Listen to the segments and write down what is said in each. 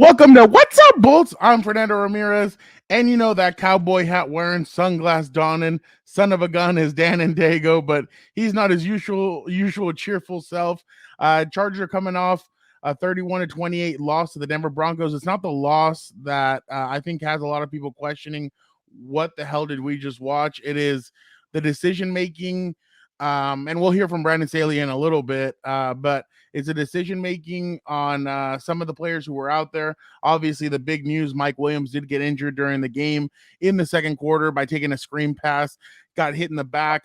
Welcome to What's Up, Bolts? I'm Fernando Ramirez, and you know that cowboy hat wearing, sunglass donning, son of a gun is Dan and Dago, but he's not his usual cheerful self. Chargers are coming off a 31-28 loss to the Denver Broncos. It's not the loss that I think has a lot of people questioning what the hell did we just watch. It is the decision making. And we'll hear from Brandon Staley in a little bit, but it's a decision making on some of the players who were out there. Obviously, the big news: Mike Williams did get injured during the game in the second quarter by taking a screen pass, got hit in the back.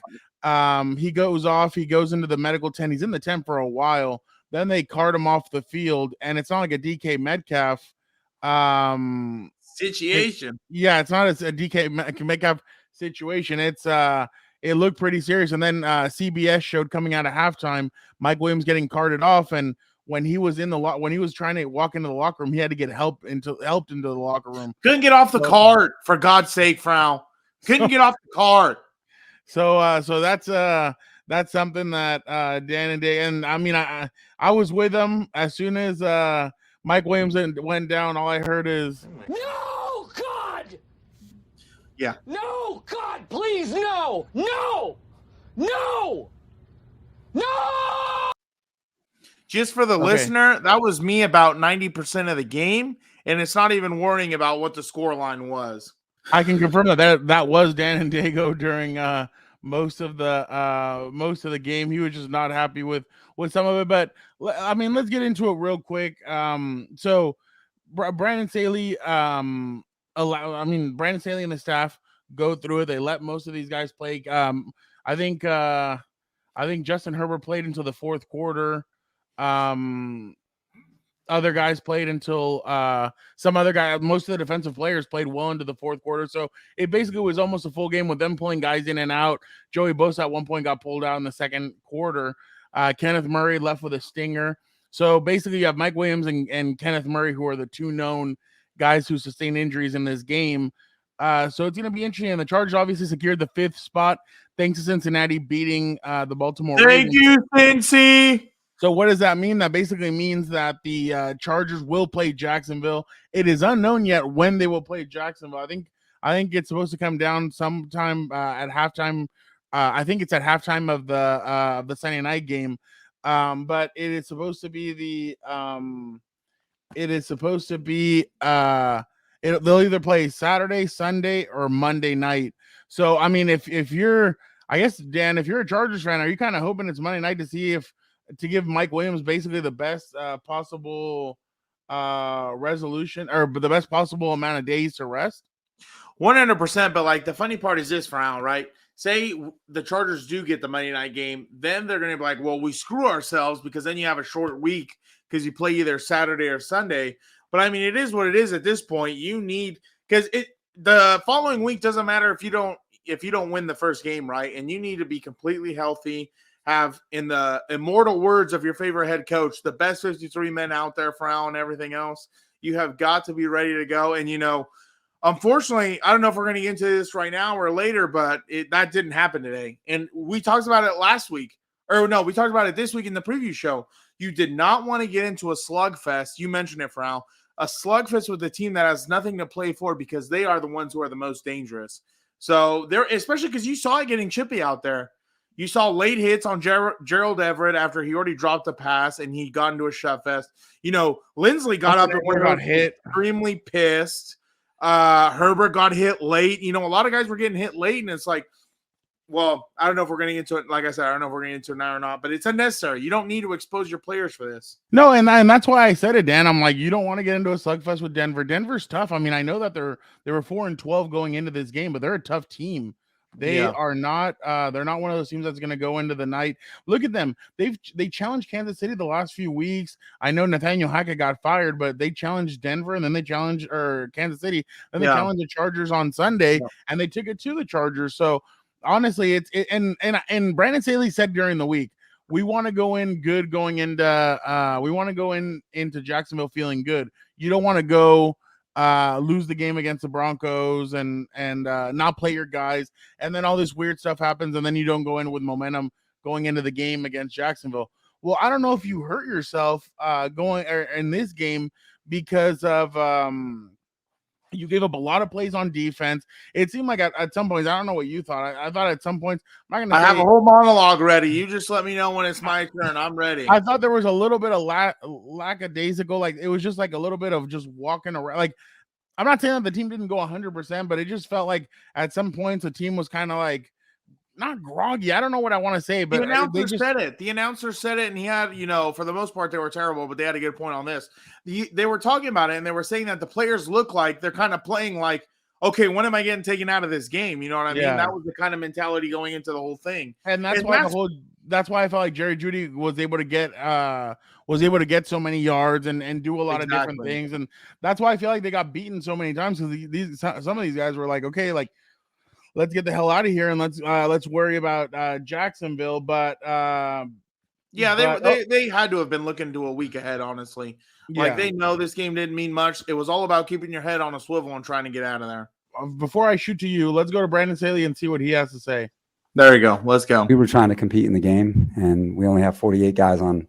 He goes off. He goes into the medical tent. He's in the tent for a while. Then they cart him off the field, and it's not like a DK Metcalf situation. It's not a DK Metcalf situation. It looked pretty serious. And then CBS showed coming out of halftime, Mike Williams getting carted off. And when he was when he was trying to walk into the locker room, he had to get helped into the locker room. Couldn't get off the cart, for God's sake, Frau. Couldn't get off the cart. So that's something that Dan and Day, and I mean, I was with them as soon as Mike Williams went down. All I heard is no, God. Yeah. No, God, please, no, no, no, no. Just for the listener, that was me about 90% of the game, and it's not even worrying about what the scoreline was. I can confirm that was Dan and Dago during most of the game. He was just not happy with some of it, but I mean, let's get into it real quick. So Brandon Staley, Brandon Staley and the staff go through it. They let most of these guys play. I think Justin Herbert played until the fourth quarter. Other guys played until most of the defensive players played well into the fourth quarter. So it basically was almost a full game with them pulling guys in and out. Joey Bosa at one point got pulled out in the second quarter. Kenneth Murray left with a stinger. So basically you have Mike Williams and Kenneth Murray, who are the two known guys who sustained injuries in this game. So it's going to be interesting. And the Chargers obviously secured the 5th spot thanks to Cincinnati beating the Baltimore Ravens. Thank you, Cincy. So what does that mean? That basically means that the Chargers will play Jacksonville. It is unknown yet when they will play Jacksonville. I think it's supposed to come down sometime at halftime. I think it's at halftime of the Sunday night game. But it is supposed to be they'll either play Saturday, Sunday, or Monday night. So I mean, if you're, I guess, Dan, if you're a Chargers fan, are you kind of hoping it's Monday night to give Mike Williams basically the best possible resolution, or the best possible amount of days to rest? 100%. But like the funny part is this, Frau, right? Say the Chargers do get the Monday night game, then they're going to be like, well, we screw ourselves because then you have a short week because you play either Saturday or Sunday. But I mean, it is what it is at this point. You need, because the following week doesn't matter if you don't win the first game, right? And you need to be completely healthy. Have, in the immortal words of your favorite head coach, the best 53 men out there, Frau, and everything else. You have got to be ready to go. And, unfortunately, I don't know if we're going to get into this right now or later, but that didn't happen today. And we talked about it last week. Or no, we talked about it this week in the preview show. You did not want to get into a slugfest. You mentioned it, Frau. A slugfest with a team that has nothing to play for because they are the ones who are the most dangerous. So they're, especially because you saw it getting chippy out there. You saw late hits on Gerald Everett after he already dropped the pass and he got into a shut fest. Lindsley got up and got hit, extremely pissed. Herbert got hit late. A lot of guys were getting hit late, and it's like, well, I don't know if we're going to get into it. Like I said, I don't know if we're going to get into it now or not, but it's unnecessary. You don't need to expose your players for this. No, and that's why I said it, Dan. I'm like, you don't want to get into a slugfest with Denver. Denver's tough. I mean, I know that they were 4-12 going into this game, but they're a tough team. They are not. They're not one of those teams that's going to go into the night. Look at them. They challenged Kansas City the last few weeks. I know Nathaniel Hackett got fired, but they challenged Denver, and then they challenged Kansas City, and they challenged the Chargers on Sunday, and they took it to the Chargers. So honestly, and Brandon Staley said during the week, we want to go in good going into. We want to go into Jacksonville feeling good. You don't want to go lose the game against the Broncos and not play your guys, and then all this weird stuff happens, and then you don't go in with momentum going into the game against Jacksonville. well, I don't know if you hurt yourself going in this game because of you gave up a lot of plays on defense. It seemed like at some points, I don't know what you thought. I thought at some points, I'm not I gonna have a say whole monologue ready. You just let me know when it's my turn. I'm ready. I thought there was a little bit of lack of days ago. Like it was just like a little bit of just walking around. Like I'm not saying that the team didn't go 100%, but it just felt like at some points the team was kind of like not groggy. I don't know what I want to say, The but announcer said it. The announcer said it, and he had, for the most part, they were terrible, but they had a good point on this. They were talking about it, and they were saying that the players look like they're kind of playing like, okay, when am I getting taken out of this game? You know what I mean? That was the kind of mentality going into the whole thing. And that's why that's why I felt like Jerry Jeudy was able to get so many yards and do a lot of different things. And that's why I feel like they got beaten so many times, because some of these guys were like, okay, like let's get the hell out of here and let's worry about Jacksonville. But they had to have been looking to a week ahead, honestly. Like they know this game didn't mean much. It was all about keeping your head on a swivel and trying to get out of there. Before I shoot to you, let's go to Brandon Staley and see what he has to say. There you go. Let's go. We were trying to compete in the game, and we only have 48 guys on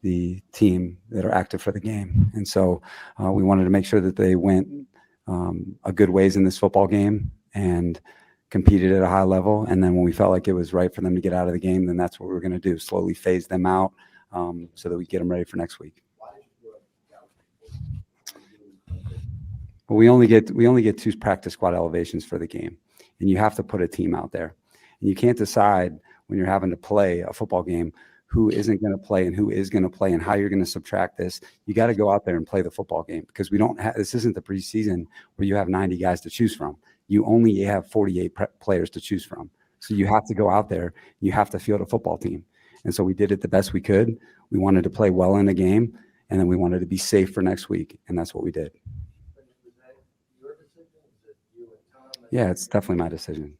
the team that are active for the game. And so we wanted to make sure that they went a good ways in this football game and competed at a high level. And then when we felt like it was right for them to get out of the game, then that's what we were going to do, slowly phase them out so that we get them ready for next week. Well, we only get 2 practice squad elevations for the game, and you have to put a team out there. And you can't decide when you're having to play a football game who isn't going to play and who is going to play and how you're going to subtract this. You got to go out there and play the football game, because this isn't the preseason where you have 90 guys to choose from. You only have 48 players to choose from. So you have to go out there. You have to field a football team. And so we did it the best we could. We wanted to play well in the game, and then we wanted to be safe for next week, and that's what we did. Yeah, it's definitely my decision.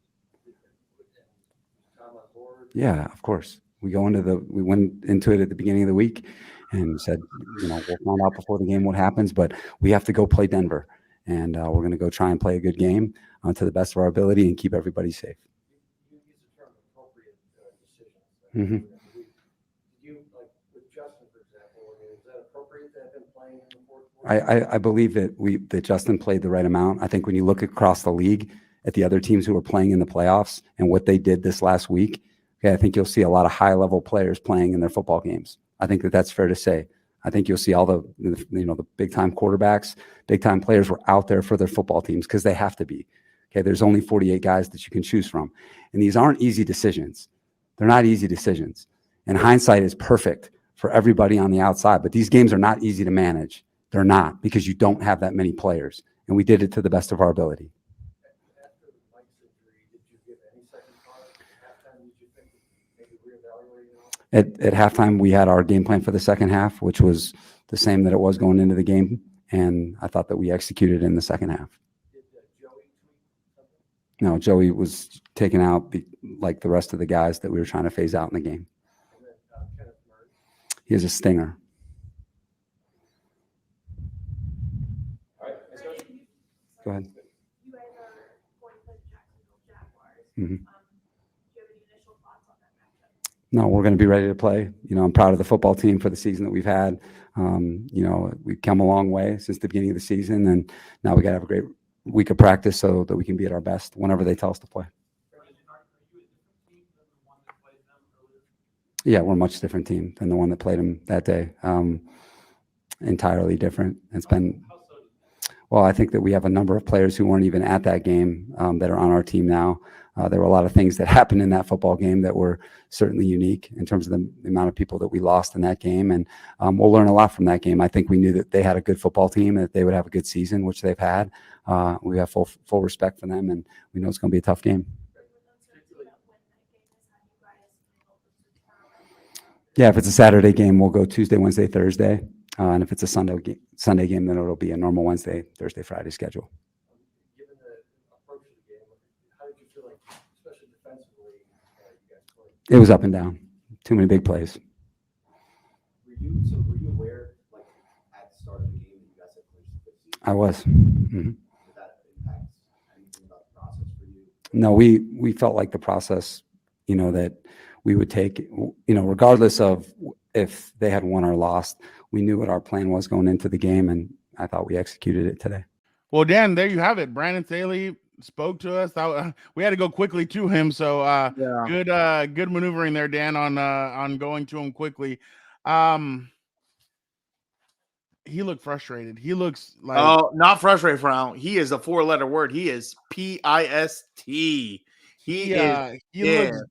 Yeah, of course. We went into it at the beginning of the week and said, we'll find out before the game what happens, but we have to go play Denver, and we're going to go try and play a good game to the best of our ability and keep everybody safe. Mm-hmm. I believe that Justin played the right amount. I think when you look across the league at the other teams who are playing in the playoffs and what they did this last week, okay, I think you'll see a lot of high-level players playing in their football games. I think that's fair to say. I think you'll see all the big-time quarterbacks, big-time players were out there for their football teams because they have to be. Okay, there's only 48 guys that you can choose from, and these aren't easy decisions. They're not easy decisions. And hindsight is perfect for everybody on the outside, but these games are not easy to manage. They're not, because you don't have that many players, and we did it to the best of our ability. At halftime, we had our game plan for the second half, which was the same that it was going into the game, and I thought that we executed in the second half. No, Joey was taken out like the rest of the guys that we were trying to phase out in the game. He has a stinger. All right, go ahead. You guys are going to play the Jacksonville Jaguars. Mm-hmm. Do you have any initial thoughts on that matchup? No, we're going to be ready to play. I'm proud of the football team for the season that we've had. We've come a long way since the beginning of the season, and now we got to have a great week of practice so that we can be at our best whenever they tell us to play. Yeah, we're a much different team than the one that played them that day. Entirely different. Well, I think that we have a number of players who weren't even at that game that are on our team now. There were a lot of things that happened in that football game that were certainly unique in terms of the amount of people that we lost in that game. And we'll learn a lot from that game. I think we knew that they had a good football team and that they would have a good season, which they've had. We have full respect for them, and we know it's going to be a tough game. Yeah, if it's a Saturday game, we'll go Tuesday, Wednesday, Thursday. And if it's a Sunday game, then it'll be a normal Wednesday, Thursday, Friday schedule. Given the approach of the game, how did you feel like, especially defensively, you guys played? It was up and down. Too many big plays. Were you aware, like, at the start of the game that you guys had played some good season? I was. Mm-hmm. Did that impact anything about the process for you? No, we felt like the process, that we would take, regardless of if they had won or lost. We knew what our plan was going into the game, and I thought we executed it today. Well, Dan, there you have it. Brandon Staley spoke to us. We had to go quickly to him, so Yeah. good maneuvering there, Dan, on going to him quickly. He looked frustrated. He looks like Oh, not frustrated, Frown. He is a 4-letter word. He is PIST. He is. he looks.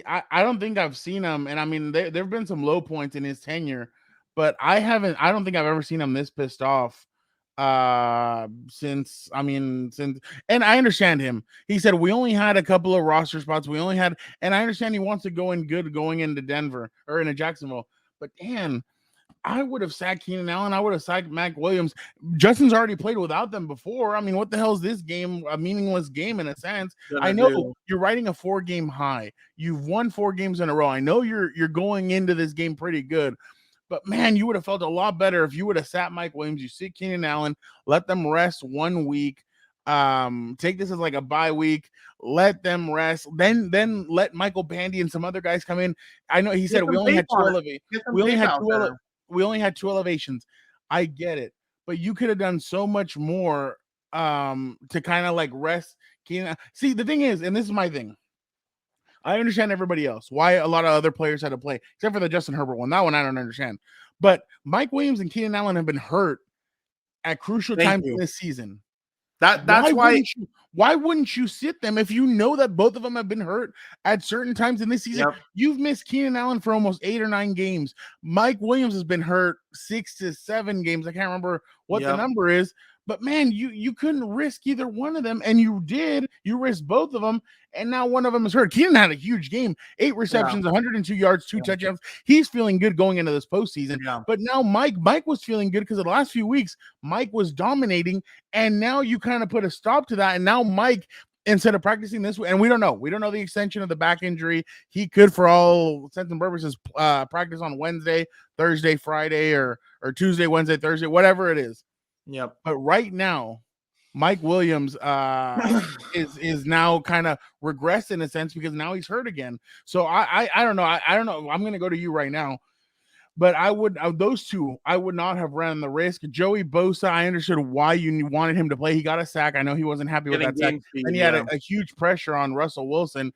I don't think I've seen him, and I mean there've been some low points in his tenure, but I don't think I've ever seen him this pissed off since and I understand him. He said we only had a couple of roster spots. And I understand he wants to go in good going into Denver or into Jacksonville, but Dan, I would have sacked Keenan Allen. I would have sacked Mac Williams. Justin's already played without them before. I mean, what the hell is this game? A meaningless game in a sense. I know you're riding a 4-game high. You've won 4 games in a row. I know you're going into this game pretty good. But man, you would have felt a lot better if you would have sat Mike Williams. You sit Keenan Allen, let them rest 1 week. Take this as like a bye week. Let them rest. Then let Michael Bandy and some other guys come in. I know he said we only had 2 elevations. I get it, but you could have done so much more to kind of like rest Keenan. See, the thing is, and this is my thing. I understand everybody else why a lot of other players had to play, except for the Justin Herbert one. That one I don't understand. But Mike Williams and Keenan Allen have been hurt at crucial times in this season. That's why wouldn't you sit them if you know that both of them have been hurt at certain times in this season? Yep. You've missed Keenan Allen for almost 8 or 9 games. Mike Williams has been hurt 6 to 7 games. I can't remember what the number is, but man, you couldn't risk either one of them, and you did. You risked both of them, and now one of them is hurt. Keenan had a huge game, 8 receptions, 102 yards, 2 touchdowns. He's feeling good going into this postseason. But now Mike was feeling good because of the last few weeks, Mike was dominating, and now you kind of put a stop to that. And now Mike, instead of practicing this way, and we don't know the extension of the back injury. He could, for all intents and purposes, practice on Wednesday, Thursday, Friday, or Tuesday, Wednesday, Thursday, whatever it is. Yep. But right now, Mike Williams is now kind of regressed in a sense because now he's hurt again. So I don't know. I don't know. I'm going to go to you right now. But those two, I would not have ran the risk. Joey Bosa, I understood why you wanted him to play. He got a sack. I know he wasn't happy with that sack. And he had a huge pressure on Russell Wilson.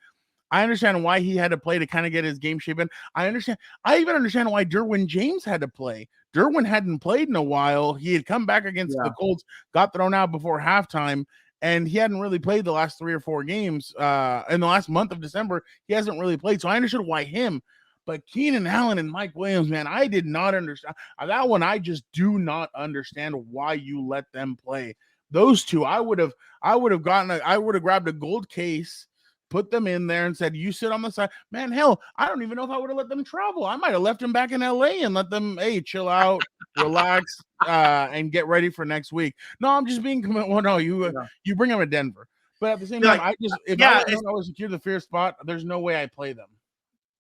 I understand why he had to play to kind of get his game shape in. I even understand why Derwin James had to play. Derwin hadn't played in a while. He had come back against the Colts, got thrown out before halftime, and he hadn't really played the last 3 or 4 games. In the last month of December, he hasn't really played. So I understood why him. But Keenan Allen and Mike Williams, man, I did not understand. That one, I just do not understand why you let them play. Those two, I would have grabbed a gold case, put them in there and said, you sit on the side. Man, hell, I don't even know if I would have let them travel. I might have left them back in LA and let them, hey, chill out, relax, and get ready for next week. No, I'm just being, well, no, you bring them to Denver. But at the same time, I was secure the fear spot, there's no way I play them.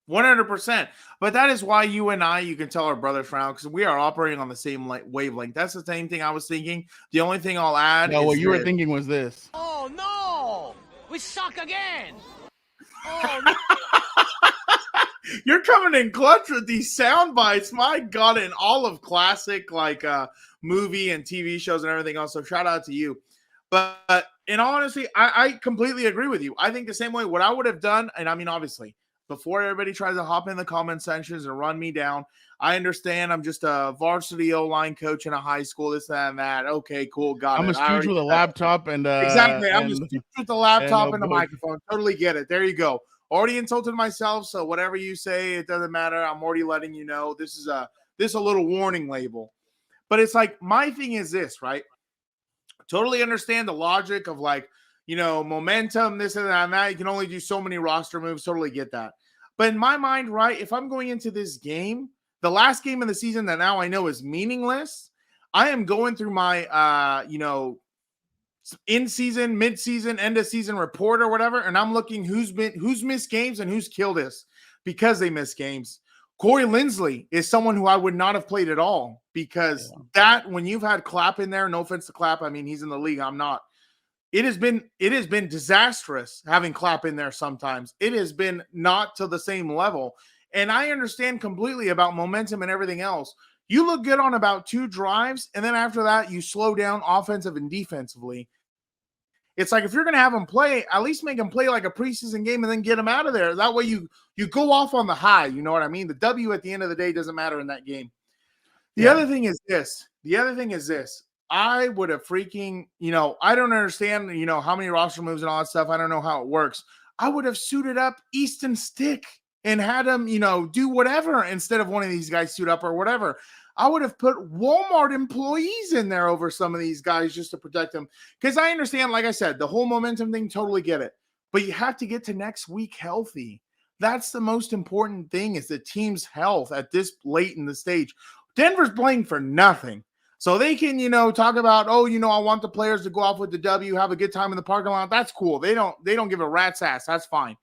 100%. But that is why you can tell our brothers frown because we are operating on the same wavelength. That's the same thing I was thinking. The only thing I'll add is what you were thinking was this. Oh, no. We suck again. Oh, no. You're coming in clutch with these sound bites. My God, in all of classic movie and TV shows and everything else. So shout out to you. But in all honesty, I completely agree with you. I think the same way what I would have done, and I mean, obviously, before everybody tries to hop in the comment sections and run me down, I understand I'm just a varsity O-line coach in a high school, this, that, and that. Okay, cool, got I'm it. a stooge with a laptop and exactly. I'm a stooge with a laptop and a microphone. Totally get it. There you go. Already insulted myself, so whatever you say, it doesn't matter. I'm already letting you know. This is a little warning label. But it's like my thing is this, right? Totally understand the logic of like, momentum, this and that, and that. You can only do so many roster moves. Totally get that. But in my mind, right, if I'm going into this game, the last game of the season that now I know is meaningless, I am going through my, in-season, mid-season, end-of-season report or whatever, and I'm looking who's missed games and who's killed us because they missed games. Corey Linsley is someone who I would not have played at all because that when you've had Clapp in there, no offense to Clapp, I mean he's in the league, I'm not. It has been disastrous having Clapp in there sometimes. It has been not to the same level. And I understand completely about momentum and everything else. You look good on about 2 drives, and then after that, you slow down offensive and defensively. It's like if you're going to have them play, at least make them play like a preseason game and then get them out of there. That way you go off on the high. You know what I mean? The W at the end of the day doesn't matter in that game. The other thing is this. I would have freaking, I don't understand, how many roster moves and all that stuff. I don't know how it works. I would have suited up Easton Stick and had him, do whatever instead of one of these guys suit up or whatever. I would have put Walmart employees in there over some of these guys just to protect them. Because I understand, like I said, the whole momentum thing, totally get it. But you have to get to next week healthy. That's the most important thing, is the team's health at this late in the stage. Denver's playing for nothing. So they can, talk about, I want the players to go off with the W, have a good time in the parking lot. That's cool. They don't give a rat's ass. That's fine.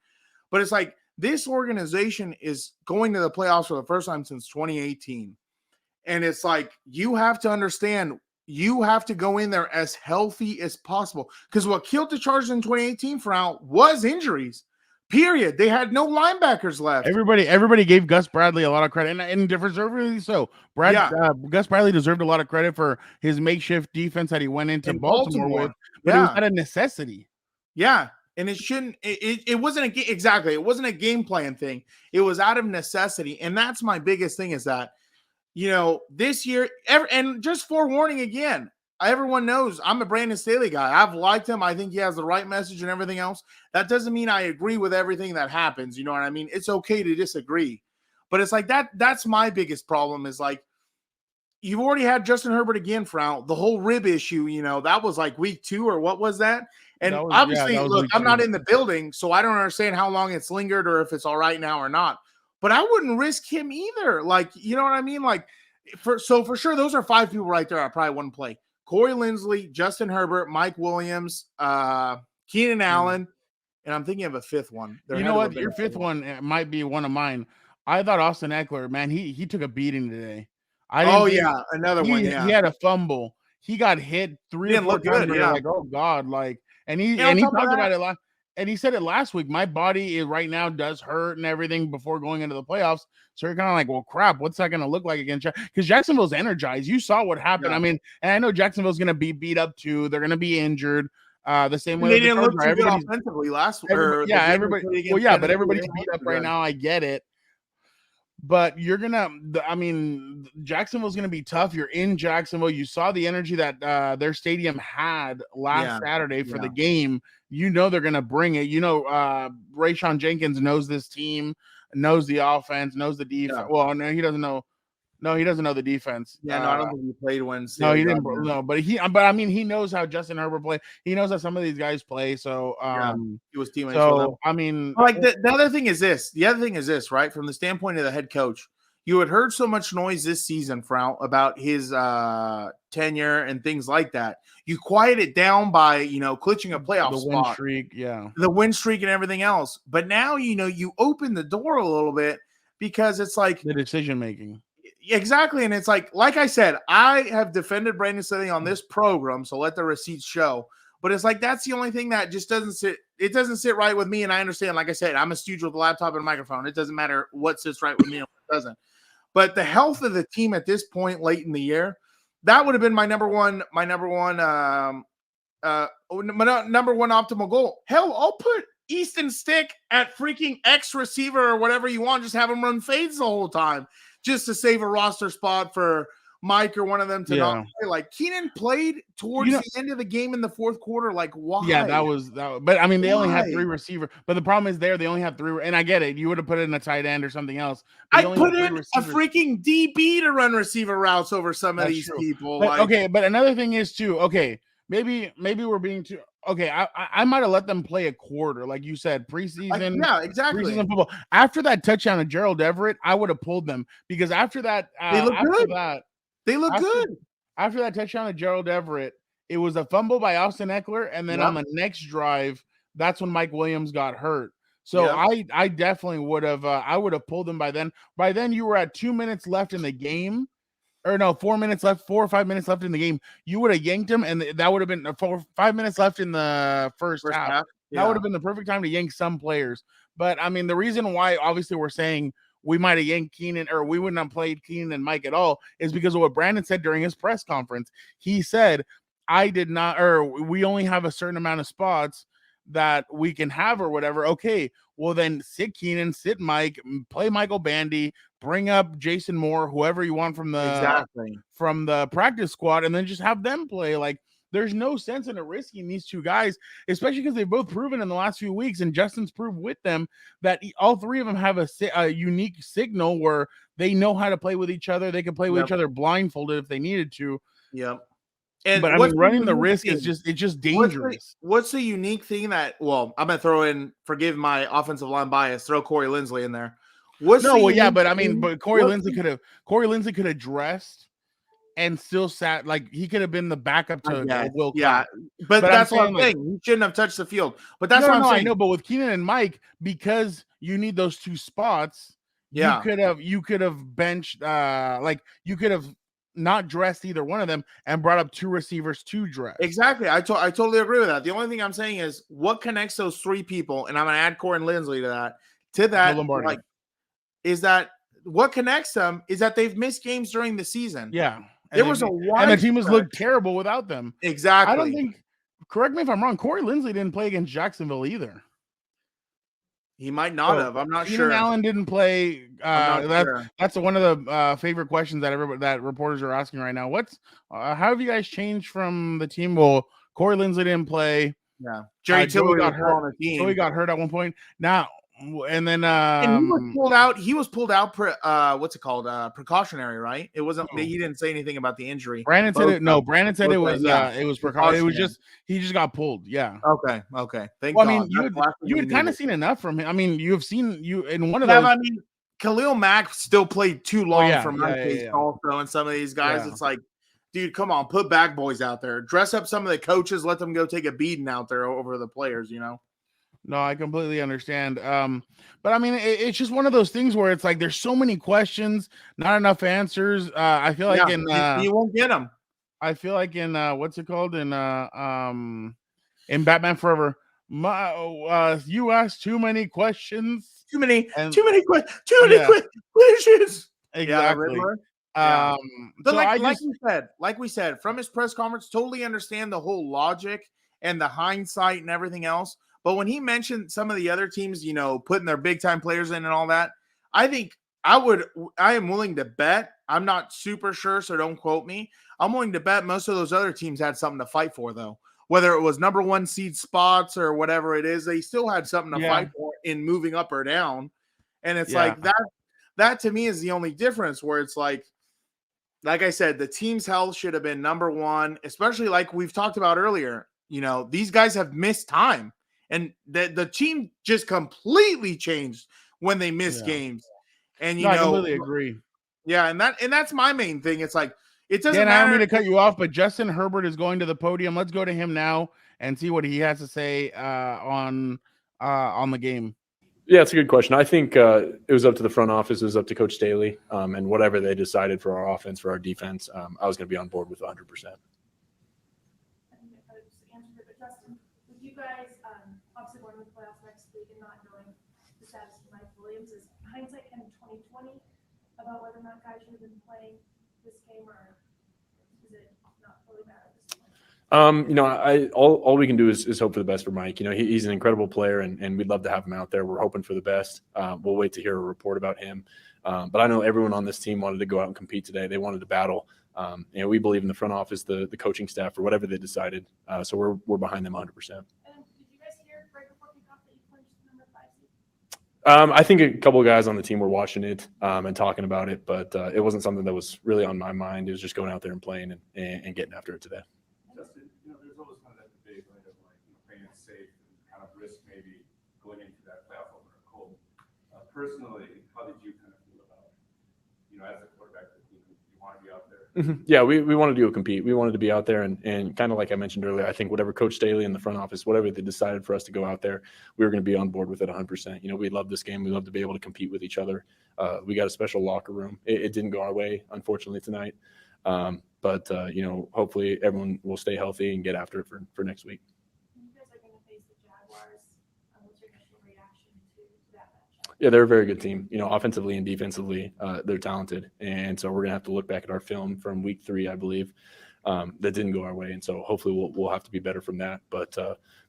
But it's like this organization is going to the playoffs for the first time since 2018. And it's like, you have to understand, you have to go in there as healthy as possible. Because what killed the Chargers in 2018 for out was injuries. Period. They had no linebackers left. Everybody gave Gus Bradley a lot of credit, and deservedly so. Gus Bradley deserved a lot of credit for his makeshift defense that he went into Baltimore with, but it was out of necessity. Yeah, and it shouldn't. It wasn't exactly. It wasn't a game plan thing. It was out of necessity, and that's my biggest thing. Is that this year, and just forewarning again. Everyone knows I'm a Brandon Staley guy. I've liked him. I think he has the right message and everything else. That doesn't mean I agree with everything that happens. You know what I mean? It's okay to disagree. But it's like that's my biggest problem is like, you've already had Justin Herbert again for out the whole rib issue. That was like week 2 or what was that? And obviously, look, I'm not in the building, so I don't understand how long it's lingered or if it's all right now or not. But I wouldn't risk him either. Like, you know what I mean? Like, for sure, those are 5 people right there I probably wouldn't play. Corey Linsley, Justin Herbert, Mike Williams, Keenan Allen, and I'm thinking of a 5th one. You know what? Your 5th one might be one of mine. I thought Austin Eckler, man, he took a beating today. Another one. Yeah, he had a fumble. He got hit 3 or 4 times. Yeah. Like, oh God, like, and he talked about it a lot. And he said it last week. My body right now does hurt and everything before going into the playoffs. So you're kind of like, well, crap, what's that going to look like against because Jacksonville's energized. You saw what happened. Yeah. I mean, and I know Jacksonville's going to be beat up too. They're going to be injured. The same way they didn't look too good offensively last week. Everybody. Well, yeah, but everybody's beat up right now. I get it. But you're Jacksonville's going to be tough. You're in Jacksonville. You saw the energy that their stadium had last Saturday for the game. They're going to bring it. Rayshawn Jenkins knows this team, knows the offense, knows the defense. Yeah. Well, no, he doesn't know. No, he doesn't know the defense. Yeah, I don't think he played Wednesday. No, he didn't. No, but he knows how Justin Herbert plays. He knows how some of these guys play. So, he was teammates. So, I mean, like the other thing is this. The other thing is this, right? From the standpoint of the head coach, you had heard so much noise this season, Frout, about his tenure and things like that. You quiet it down by, clinching a playoff spot. The win streak, the win streak and everything else. But now, you open the door a little bit because it's like the decision making. Exactly. And it's like I said, I have defended Brandon Staley on this program, so let the receipts show. But it's like that's the only thing that just doesn't sit. It doesn't sit right with me. And I understand, like I said, I'm a stooge with a laptop and a microphone. It doesn't matter what sits right with me and what doesn't. But the health of the team at this point late in the year, that would have been my number one optimal goal. Hell, I'll put Easton Stick at freaking X receiver or whatever you want. Just have him run fades the whole time, just to save a roster spot for Mike or one of them to not play. Like Keenan played towards the end of the game in the fourth quarter. Like, why? Yeah, that was. But I mean, they only had 3 receivers. But the problem is they only have 3. And I get it. You would have put it in a tight end or something else. I put in a freaking DB to run receiver routes over some of these people. But, okay, but another thing is too. Okay, maybe we're being too. Okay, I might have let them play a quarter, like you said, preseason. Yeah, exactly. Preseason football. After that touchdown of Gerald Everett, I would have pulled them because after that, they look good. They look good. After that touchdown of Gerald Everett, it was a fumble by Austin Eckler, and then on the next drive, that's when Mike Williams got hurt. So I definitely would have. I would have pulled them by then. By then, you were at 2 minutes left in the game. Or no, 4 minutes left, 4 or 5 minutes left in the game. You would have yanked him, and that would have been 4 or 5 minutes left in the first half. That would have been the perfect time to yank some players. But I mean, the reason why, obviously, we're saying we might have yanked Keenan, or we wouldn't have played Keenan and Mike at all, is because of what Brandon said during his press conference. He said, I did not, or we only have a certain amount of spots that we can have or whatever. Okay, well then sit Keenan, sit Mike, play Michael Bandy, bring up Jason Moore, whoever you want from the practice squad, and then just have them play. Like, there's no sense in it risking these two guys, especially because they've both proven in the last few weeks, and Justin's proved with them that all three of them have a unique signal where they know how to play with each other. They can play with each other blindfolded if they needed to. Yep. And but I mean, running the risk is just dangerous. What's the unique thing that? Well, I'm gonna throw in. Forgive my offensive line bias. Throw Corey Linsley in there. But I mean, but Corey Linsley could have dressed and still sat, like he could have been the backup to Will Cox. Yeah, but that's what I'm saying. He shouldn't have touched the field. But that's what I'm saying. I know, but with Keenan and Mike, because you need those two spots, you could have benched, like you could have not dressed either one of them and brought up two receivers to dress. Exactly. I totally agree with that. The only thing I'm saying is what connects those three people, and I'm going to add Corey Linsley to that, like, is that what connects them is that they've missed games during the season. Yeah. There was a and the team has looked terrible without them. Exactly. I don't think, correct me if I'm wrong, Corey Linsley didn't play against Jacksonville either. He might not have. I'm not sure. Allen didn't play. That's one of the favorite questions that reporters are asking right now. How have you guys changed from the team? Well, Corey Linsley didn't play. Yeah, Jerry Tillery got hurt on the team. Joey got hurt at one point. Now, and then and he was pulled out. What's it called? Precautionary, right? It wasn't. He didn't say anything about the injury. Brandon said it. No, Brandon said it was precautionary. It was just he just got pulled. Yeah. Okay. Thank God. I mean, you had kind of seen enough from him. I mean, you have seen in one of those. I mean, Khalil Mack still played too long for my case also, and some of these guys, it's like, dude, come on, put bag boys out there, dress up some of the coaches, let them go take a beating out there over the players, you know. No, I completely understand. But I mean, it's just one of those things where it's like there's so many questions, not enough answers. I feel like you won't get them. I feel like in what's it called in Batman Forever. You asked too many questions. Too many questions. Exactly. But so like we said, from his press conference, totally understand the whole logic and the hindsight and everything else. But when he mentioned some of the other teams, you know, putting their big time players in and all that, I think I am willing to bet. I'm not super sure, so don't quote me. I'm willing to bet most of those other teams had something to fight for, though. Whether it was number one seed spots or whatever it is, they still had something to fight for in moving up or down. And it's like that to me is the only difference, where it's like I said, the team's health should have been number one, especially like we've talked about earlier. You know, these guys have missed time. And the team just completely changed when they missed games. And I completely agree. Yeah, and that's my main thing. It's like it doesn't matter. I don't mean to cut you off, but Justin Herbert is going to the podium. Let's go to him now and see what he has to say on the game. Yeah, it's a good question. I think it was up to the front office. It was up to Coach Staley, and whatever they decided for our offense, for our defense, I was going to be on board with 100%. You guys obviously going to the playoffs next week and not knowing the status of Mike Williams, is hindsight kind of 2020 about whether or not guys should have been playing this game, or is it not really bad at this point? You know, all we can do is hope for the best for Mike. You know, he's an incredible player, and we'd love to have him out there. We're hoping for the best. We'll wait to hear a report about him. But I know everyone on this team wanted to go out and compete today. They wanted to battle. You know, we believe in the front office, the coaching staff, or whatever they decided. So we're behind them 100%. And did you guys hear right before kickoff that you clinched the number 5 seed? I think a couple of guys on the team were watching it and talking about it, but it wasn't something that was really on my mind. It was just going out there and playing and getting after it today. Justin, you know, there's always kind of that debate, right, of like, you know, playing it safe and kind of risk maybe going into that playoff opener cold. Personally, how did you kind of feel about, you know, as a quarterback, you want to be out there? Yeah, we wanted to go compete. We wanted to be out there and kind of like I mentioned earlier, I think whatever Coach Staley in the front office, whatever they decided for us to go out there, we were going to be on board with it 100%. You know, we love this game. We love to be able to compete with each other. We got a special locker room. It didn't go our way, unfortunately, tonight. But you know, hopefully everyone will stay healthy and get after it for next week. You guys are going to face the Jaguars. What's your initial reaction to that matchup? Yeah, they're a very good team. Offensively and defensively, they're talented. And so we're going to have to look back at our film from week 3, I believe, that didn't go our way. And so hopefully we'll have to be better from that. But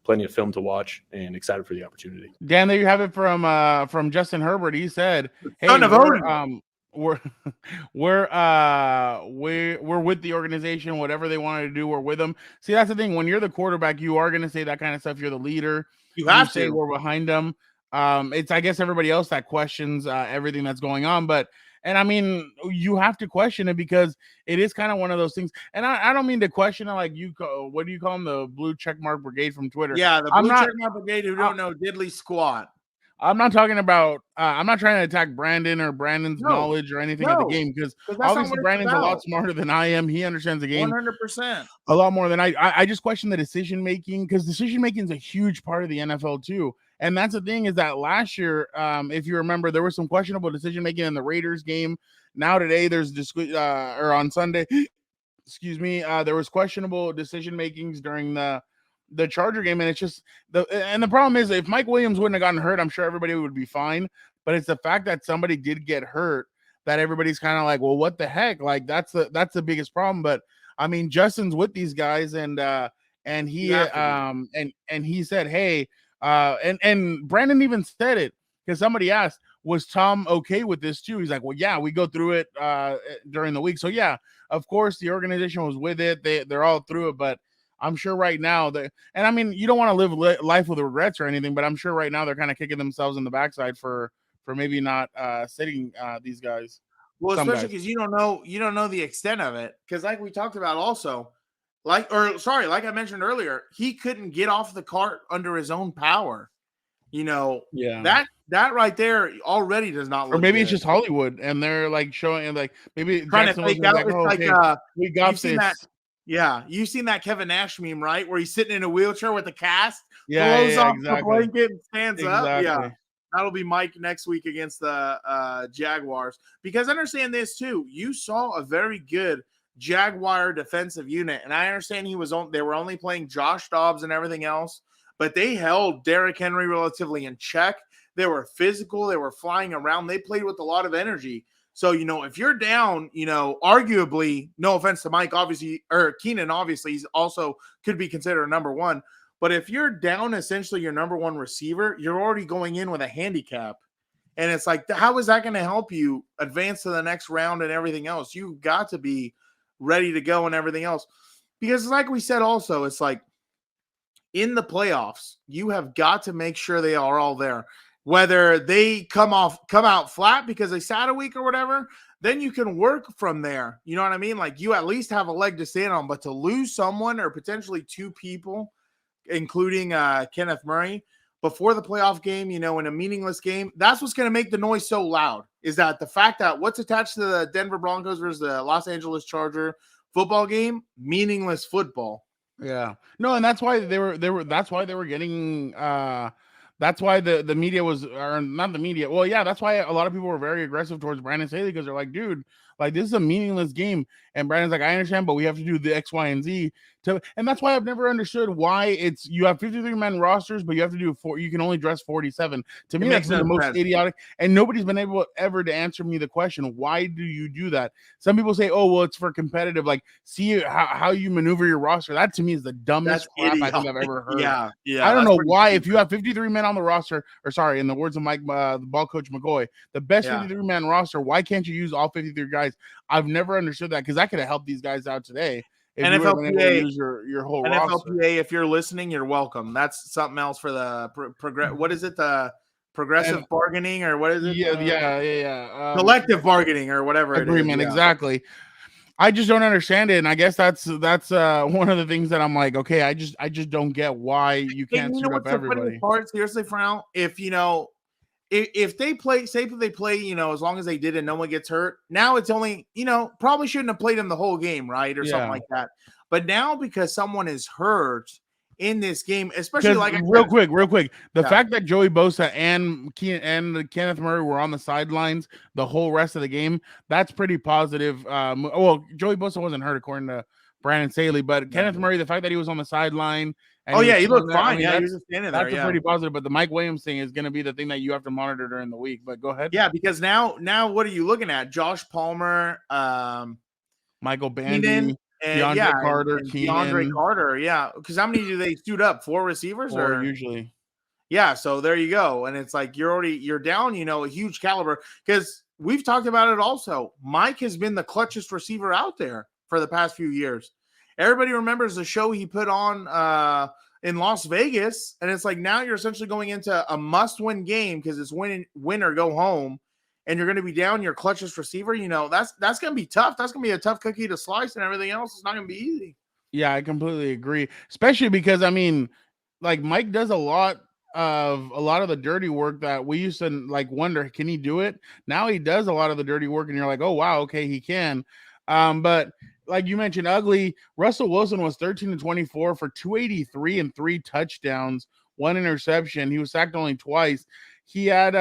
plenty of film to watch and excited for the opportunity. Dan, there you have it from Justin Herbert. He said, "Hey, Son of we're with the organization. Whatever they wanted to do, we're with them." See, that's the thing. When you're the quarterback, you are going to say that kind of stuff. You're the leader. You have say to. we're behind them. It's, I guess, everybody else that questions everything that's going on. And I mean, you have to question it because it is kind of one of those things. And I don't mean to question it like what do you call them? The blue checkmark brigade from Twitter. Yeah, the blue checkmark brigade who don't know diddly squat. I'm not talking about. I'm not trying to attack Brandon or Brandon's knowledge or anything of the game because obviously Brandon's a lot smarter than I am. He understands the game 100%, a lot more than I just question the decision making because decision making is a huge part of the NFL too. And that's the thing is that last year, if you remember, there was some questionable decision making in the Raiders game. Now today, there's or on Sunday, excuse me, there was questionable decision makings during the Charger game, and it's just the problem is if Mike Williams wouldn't have gotten hurt, I'm sure everybody would be fine. But it's the fact that somebody did get hurt that everybody's kind of like, well, what the heck? Like that's the biggest problem. But I mean, Justin's with these guys, and he and he said, hey, and Brandon even said it because somebody asked, was Tom okay with this too? He's like, well, yeah, we go through it during the week. So yeah, of course the organization was with it. They're all through it, but I'm sure right now and I mean, you don't want to live life with regrets or anything, but I'm sure right now they're kind of kicking themselves in the backside for maybe not sitting these guys. Well, especially because you don't know the extent of it. Because like we talked about also, like I mentioned earlier, he couldn't get off the cart under his own power. Yeah. That right there already does not look. Or maybe good. It's just Hollywood and they're like showing and like maybe trying Jackson to fake out. Like, it's oh, like okay, we got you've this. Seen that, yeah, you've seen that Kevin Nash meme, right? Where he's sitting in a wheelchair with a cast, yeah, blows off exactly. the blanket and stands up. Exactly. Yeah. That'll be Mike next week against the Jaguars. Because understand this too. You saw a very good Jaguar defensive unit, and I understand they were only playing Josh Dobbs and everything else, but they held Derrick Henry relatively in check. They were physical. They were flying around. They played with a lot of energy. So, if you're down, arguably, no offense to Mike, obviously, or Keenan, obviously, he's also could be considered number one. But if you're down essentially your number one receiver, you're already going in with a handicap. And it's like, how is that going to help you advance to the next round and everything else? You've got to be ready to go and everything else. Because like we said also, it's like in the playoffs, you have got to make sure they are all there. Whether they come out flat because they sat a week or whatever, then you can work from there. You know what I mean? Like you at least have a leg to stand on. But to lose someone or potentially two people, including Kenneth Murray, before the playoff game, in a meaningless game, that's what's going to make the noise so loud, is that the fact that what's attached to the Denver Broncos versus the Los Angeles Charger football game, meaningless football. Yeah. No, and that's why they were getting that's why the media was, or not the media. Well, yeah, that's why a lot of people were very aggressive towards Brandon Staley because they're like, dude, like this is a meaningless game. And Brandon's like, I understand, but we have to do the X, Y, and Z. And that's why I've never understood why you have 53-man rosters, but you have to do you can only dress 47. To me, that's the most idiotic. And nobody's been able ever to answer me the question, why do you do that? Some people say, oh, well, it's for competitive. Like, see how you maneuver your roster. That to me is the dumbest crap I think I've ever heard. Yeah. I don't know why. If you have 53 men on the roster, or sorry, in the words of Mike, the ball coach McCoy, the best 53-man roster, why can't you use all 53 guys? I've never understood that because that could have helped these guys out today. If NFLPA, use your whole NFLPA, roster. if you're listening, you're welcome. That's something else for the what is it? The progressive bargaining or what is it? Yeah. Collective bargaining or whatever agreement. It is. Yeah. Exactly. I just don't understand it, and I guess that's one of the things that I'm like, okay, I just don't get why you can't suit up everybody. Part seriously, Frown. If they play, say if they play, as long as they did and no one gets hurt, now it's only, probably shouldn't have played them the whole game, right? Or something like that. But now because someone is hurt in this game, especially like real quick, the fact that Joey Bosa and Kenneth Murray were on the sidelines the whole rest of the game, that's pretty positive. Well, Joey Bosa wasn't hurt according to Brandon Staley, but Kenneth Murray, the fact that he was on the sideline And Oh yeah, he was looked there. fine. Yeah, he that's was just standing there. that's a Yeah. pretty positive. But the Mike Williams thing is going to be the thing that you have to monitor during the week. But go ahead. Yeah, because now what are you looking at? Josh Palmer, Michael Keenan, Bandy, and DeAndre Carter, and DeAndre Keenan, Carter. Yeah, because how many do they suit up? 4 receivers or or usually. yeah, so there you go. And it's like you're down, a huge caliber because we've talked about it also. Mike has been the clutchest receiver out there for the past few years. Everybody remembers the show he put on in Las Vegas, and it's like now you're essentially going into a must-win game because it's win or go home, and you're going to be down your clutchest receiver. That's going to be tough. That's going to be a tough cookie to slice, and everything else is not going to be easy. Yeah, I completely agree. Especially because like Mike does a lot of the dirty work that we used to like wonder, can he do it? Now he does a lot of the dirty work, and you're like, oh wow, okay, he can. But like you mentioned, ugly Russell Wilson was 13-24 for 283 and 3 touchdowns, 1 interception. He was sacked only twice. He had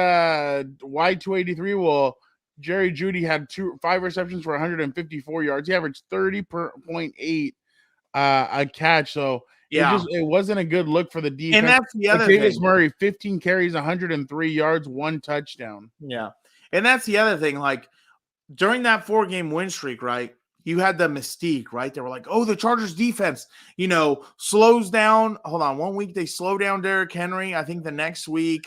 wide 283. Well, Jerry Jeudy had 5 receptions for 154 yards. He averaged 30.8 a catch. So Yeah, it wasn't a good look for the defense. and that's the other Latavius thing. Murray, 15 carries, 103 yards, 1 touchdown. Yeah, and that's the other thing. Like during that 4-game win streak, right? You had the mystique, right? They were like, oh, the Chargers defense, slows down. Hold on. 1 week they slow down Derrick Henry. I think the next week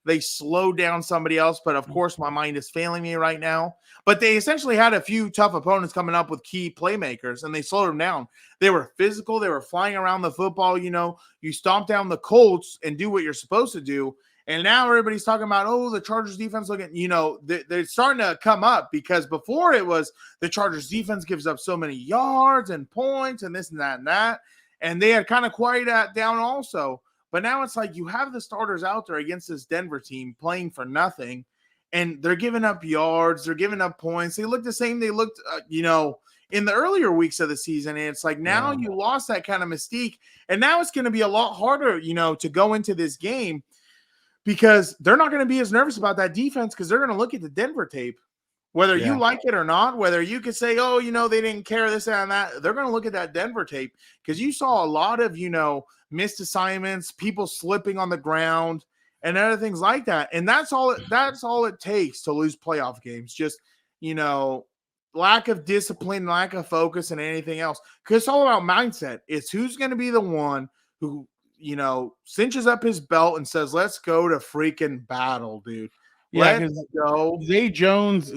they slowed down somebody else. But of course, my mind is failing me right now. But they essentially had a few tough opponents coming up with key playmakers, and they slowed them down. They were physical. They were flying around the football. You stomp down the Colts and do what you're supposed to do. And now everybody's talking about, oh, the Chargers defense looking, they're starting to come up because before it was the Chargers defense gives up so many yards and points and this and that and that. And they had kind of quieted that down also. But now it's like you have the starters out there against this Denver team playing for nothing. And they're giving up yards. They're giving up points. They look the same. They looked, in the earlier weeks of the season. And it's like now you lost that kind of mystique. And now it's going to be a lot harder, to go into this game, because they're not going to be as nervous about that defense because they're going to look at the Denver tape, whether you like it or not, whether you could say, oh, they didn't care this and that. They're going to look at that Denver tape because you saw a lot of, missed assignments, people slipping on the ground and other things like that. And that's all it takes to lose playoff games. Just, lack of discipline, lack of focus and anything else. Because it's all about mindset. It's who's going to be the one who, cinches up his belt and says, let's go to freaking battle, dude. Yeah, Let's go. Zay Jones,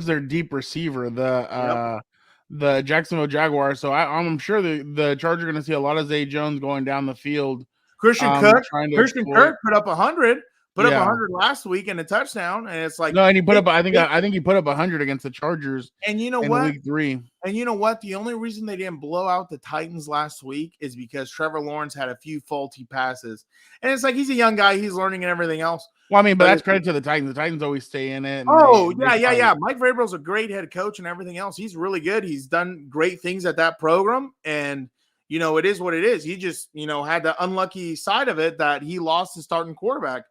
their deep receiver, the Jacksonville Jaguars. So I'm sure the Chargers are going to see a lot of Zay Jones going down the field. Christian Kirk put up 100. Put up 100 last week and a touchdown, and it's like and he put up. I think he put up 100 against the Chargers. And you know in what? Week 3. And you know what? The only reason they didn't blow out the Titans last week is because Trevor Lawrence had a few faulty passes, and it's like he's a young guy, he's learning and everything else. Well, I mean, but that's credit to the Titans. The Titans always stay in it. Yeah. Mike Vrabel's a great head coach and everything else. He's really good. He's done great things at that program, and it is what it is. He just had the unlucky side of it that he lost his starting quarterback.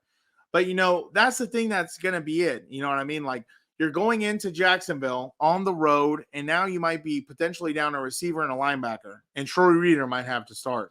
But, that's the thing that's going to be it. You know what I mean? Like, you're going into Jacksonville on the road, and now you might be potentially down a receiver and a linebacker, and Troy Reader might have to start.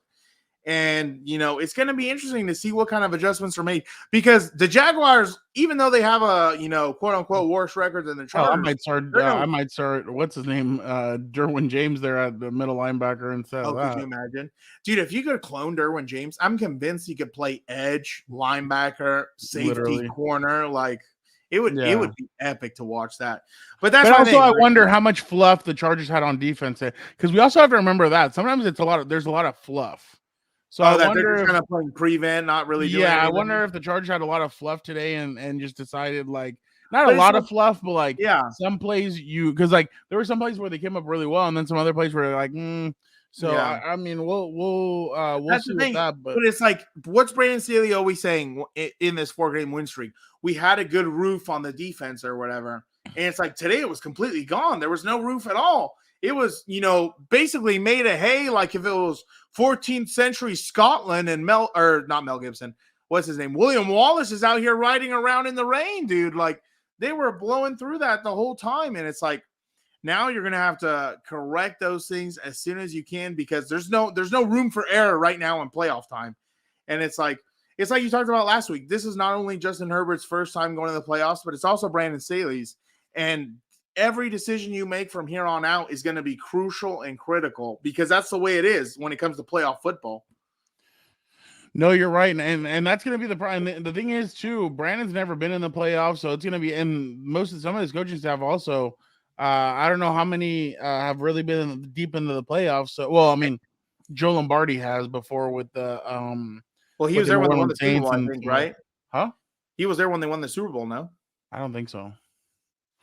And, it's going to be interesting to see what kind of adjustments are made because the Jaguars, even though they have a, quote unquote worse record than the Chargers. I might start, what's his name? Derwin James there at the middle linebacker instead of that. Could you imagine? Dude, if you could clone Derwin James, I'm convinced he could play edge, linebacker, safety, corner. Like, it would be epic to watch that. But I wonder how much fluff the Chargers had on defense because we also have to remember that sometimes there's a lot of fluff. So I wonder if kind of playing prevent, not really doing anything. I wonder if the Chargers had a lot of fluff today and just decided not a lot of fluff, but some plays because there were some plays where they came up really well, and then some other plays where they're like, So I mean, we'll see with that. But it's like, what's Brandon Staley always saying in this 4-game win streak? We had a good roof on the defense or whatever, and it's like today it was completely gone. There was no roof at all. It was, basically made of hay, like if it was 14th century Scotland and not Mel Gibson. What's his name? William Wallace is out here riding around in the rain, dude. Like they were blowing through that the whole time. And it's like, Now you're going to have to correct those things as soon as you can, because there's no room for error right now in playoff time. And it's like you talked about last week. This is not only Justin Herbert's first time going to the playoffs, but it's also Brandon Staley's. And every decision you make from here on out is going to be crucial and critical, because that's the way it is when it comes to playoff football. No, you're right, and that's going to be the problem. The thing is, too, Brandon's never been in the playoffs, so it's going to be. And some of his coaching staff also. I don't know how many have really been deep into the playoffs. So, well, I mean, Joe Lombardi has before with the Well, he was there when they won the Super Bowl, I think, right? Huh? He was there when they won the Super Bowl. No, I don't think so.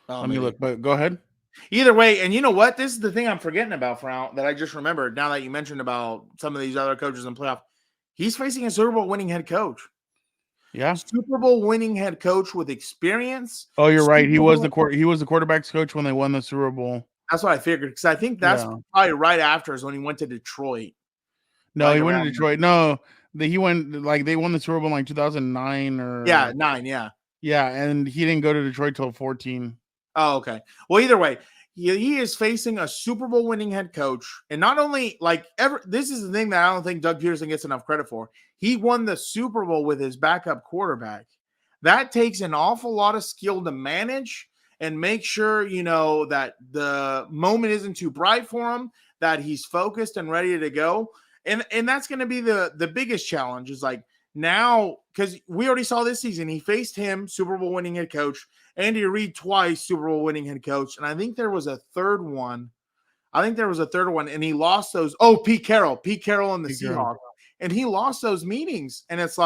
Let me look, but go ahead. Either way, and you know what? This is the thing I'm forgetting about, Frown, that I just remembered now that you mentioned about some of these other coaches in playoff. He's facing a Super Bowl winning head coach. Yeah, Super Bowl winning head coach with experience. Oh, you're right. He was the quarterback's coach when they won the Super Bowl. That's what I figured, because I think that's probably right after is when he went to Detroit. No, he went to Detroit. No, he went they won the Super Bowl in like 2009 or 9, yeah. Yeah, and he didn't go to Detroit till 14. Oh, okay. Well, either way, he is facing a Super Bowl winning head coach. And not only this is the thing that I don't think Doug Peterson gets enough credit for. He won the Super Bowl with his backup quarterback. That takes an awful lot of skill to manage and make sure, that the moment isn't too bright for him, that he's focused and ready to go. And that's going to be the biggest challenge is now, because we already saw this season, he faced him, Super Bowl winning head coach, Andy Reid twice, Super Bowl winning head coach. And I think there was a third one. And he lost those. Oh, Pete Carroll and the Seahawks. And he lost those meetings. And it's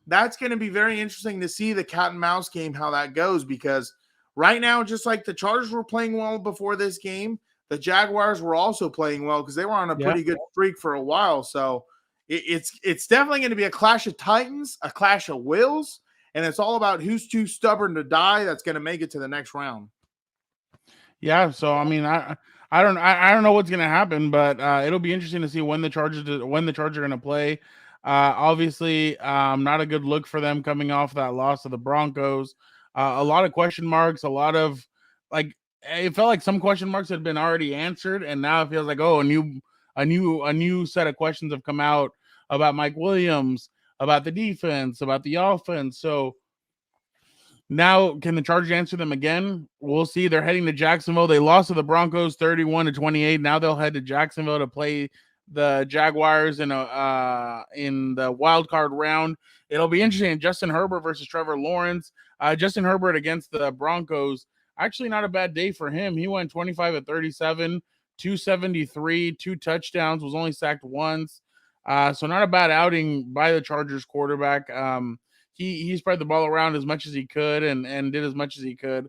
that's going to be very interesting to see the cat and mouse game, how that goes, because right now, just like the Chargers were playing well before this game, the Jaguars were also playing well because they were on a pretty good streak for a while. So it's definitely going to be a clash of titans, a clash of wills, and it's all about who's too stubborn to die that's going to make it to the next round. Yeah, so I mean, I don't know what's going to happen, but it'll be interesting to see when the Chargers are going to play. Obviously, not a good look for them coming off that loss to the Broncos. A lot of question marks, a lot of it felt like some question marks had been already answered, and now it feels like a new set of questions have come out about Mike Williams, about the defense, about the offense. So now, can the Chargers answer them again? We'll see. They're heading to Jacksonville. They lost to the Broncos 31-28. Now they'll head to Jacksonville to play the Jaguars in the wild card round. It'll be interesting. Justin Herbert versus Trevor Lawrence. Justin Herbert against the Broncos. Actually, not a bad day for him. He went 25-37, 273, 2 touchdowns, was only sacked once. So not a bad outing by the Chargers quarterback. He spread the ball around as much as he could and did as much as he could.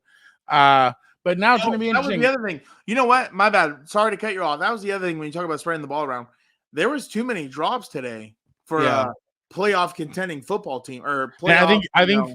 But now it's going to be interesting. That was the other thing. You know what? My bad. Sorry to cut you off. That was the other thing when you talk about spreading the ball around. There was too many drops today for a playoff contending football team or playoff. Yeah,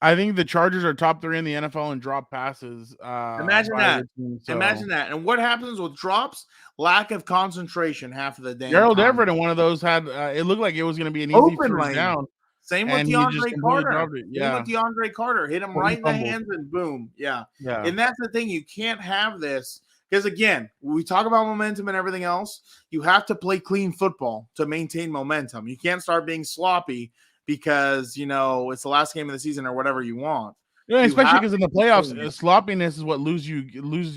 I think the Chargers are top 3 in the NFL in drop passes. Imagine that. Imagine that. And what happens with drops? Lack of concentration half of the day. Gerald Everett in one of those had it looked like it was going to be an easy first down. Same with DeAndre Carter. Same with DeAndre Carter. Hit him right in the hands and boom. Yeah. And that's the thing. You can't have this because, again, when we talk about momentum and everything else, you have to play clean football to maintain momentum. You can't start being sloppy because, it's the last game of the season or whatever you want. Yeah, especially because in the playoffs, sloppiness is what loses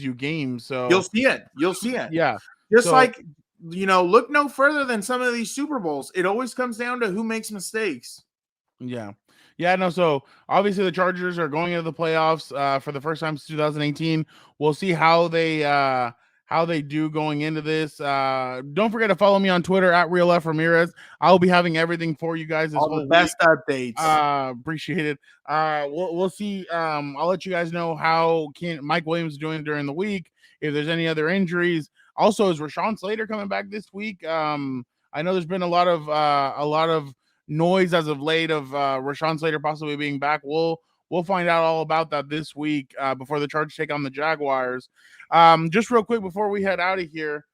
you games. So you'll see it. Yeah. Just look no further than some of these Super Bowls. It always comes down to who makes mistakes. Yeah. No. So obviously the Chargers are going into the playoffs for the first time since 2018. We'll see how they do going into this. Don't forget to follow me on Twitter at RealFRamirez. I'll be having everything for you guys. All the best updates. Appreciate it. We'll see. I'll let you guys know how Mike Williams is doing during the week. If there's any other injuries. Also, is Rashawn Slater coming back this week? I know there's been a lot of noise as of late of Rashawn Slater possibly being back. We'll find out all about that this week before the Chargers take on the Jaguars. Just real quick before we head out of here.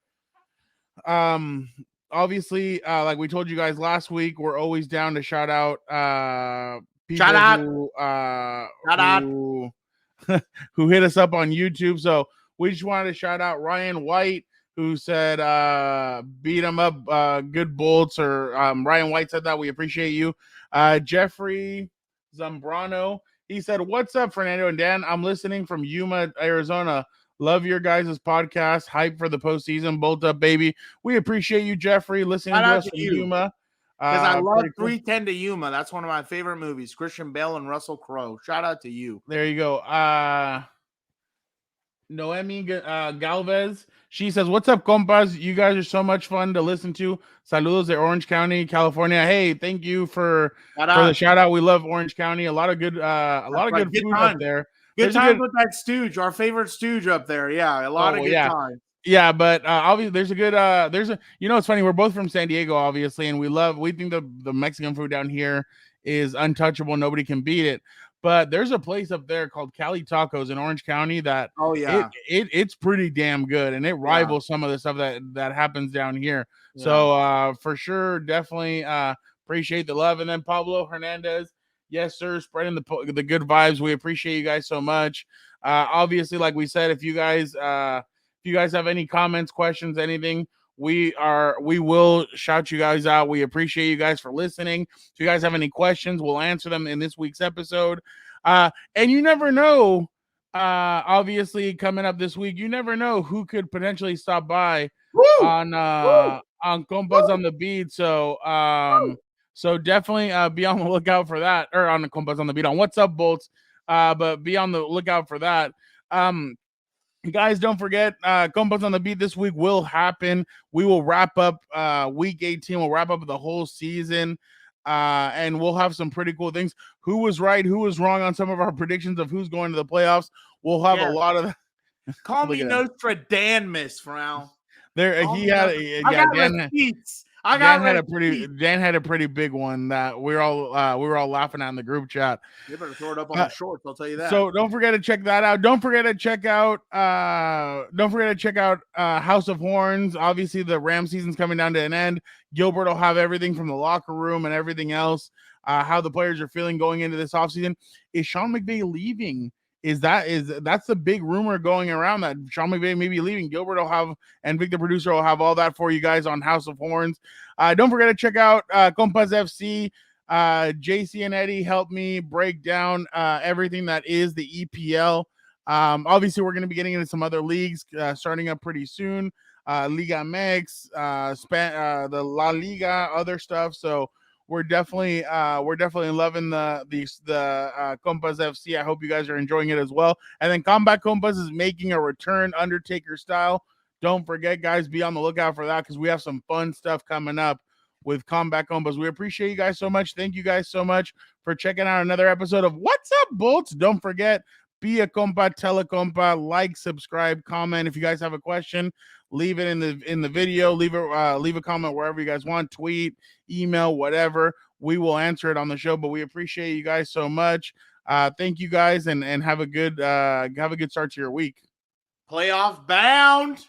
Obviously, like we told you guys last week, we're always down to shout out people who hit us up on YouTube. So We just wanted to shout out Ryan White, who said beat him up, good Bolts, or Ryan White said that. We appreciate you. Jeffrey Zambrano, he said, "What's up, Fernando and Dan? I'm listening from Yuma, Arizona. Love your guys' podcast. Hype for the postseason. Bolt up, baby." We appreciate you, Jeffrey, listening Shout to out us to from you. Yuma. Because I love Pretty cool. 310 to Yuma. That's one of my favorite movies. Christian Bale and Russell Crowe. Shout out to you. There you go. Noemi Galvez, she says, "What's up, compas? You guys are so much fun to listen to. Saludos de Orange County, California." Hey, thank you for the shout out. We love Orange County. A lot of good good food up there. Good times with that stooge, our favorite stooge up there. Yeah, a lot of good times. Yeah, but obviously there's a good it's funny, we're both from San Diego, obviously, and we think the Mexican food down here is untouchable. Nobody can beat it. But there's a place up there called Cali Tacos in Orange County that it's pretty damn good, and it rivals some of the stuff that happens down here. Yeah. So for sure, definitely appreciate the love. And then Pablo Hernandez, yes sir, spreading the good vibes. We appreciate you guys so much. Obviously, like we said, if you guys have any comments, questions, anything, we will shout you guys out. We appreciate you guys for listening. If you guys have any questions, we'll answer them in this week's episode. And you never know, obviously coming up this week, you never know who could potentially stop by on Compas on the Beat. So so definitely be on the lookout for that, or on the Compas on the Beat on What's Up Bolts. But be on the lookout for that. Guys, don't forget, Compas on the Beat this week will happen. We will wrap up week 18. We'll wrap up the whole season, and we'll have some pretty cool things. Who was right, who was wrong on some of our predictions of who's going to the playoffs. We'll have a lot of Call me Nostradamus, Frau. There, he had Dan had a pretty big one that we were all laughing at in the group chat. You better throw it up on the shorts, I'll tell you that. So don't forget to check that out. Don't forget to check out House of Horns. Obviously, the Ram season's coming down to an end. Gilbert will have everything from the locker room and everything else. How the players are feeling going into this offseason. Is Sean McVay leaving? That's the big rumor going around, that Sean McVay may be leaving. Gilbert will have, and Vic the producer will have all that for you guys on House of Horns. Don't forget to check out Compas FC. JC and Eddie helped me break down everything that is the EPL. Obviously, we're going to be getting into some other leagues starting up pretty soon. Liga MX, the La Liga, other stuff. So we're definitely loving the Compas FC. I hope you guys are enjoying it as well. And then Combat Compas is making a return, Undertaker style. Don't forget, guys, be on the lookout for that, because we have some fun stuff coming up with Combat Compas. We appreciate you guys so much. Thank you guys so much for checking out another episode of What's Up, Bolts. Don't forget, be a compa, tell a compa, like, subscribe, comment. If you guys have a question, leave it in the video. Leave a comment wherever you guys want. Tweet, email, whatever. We will answer it on the show. But we appreciate you guys so much. Thank you guys, and have a good start to your week. Playoff bound.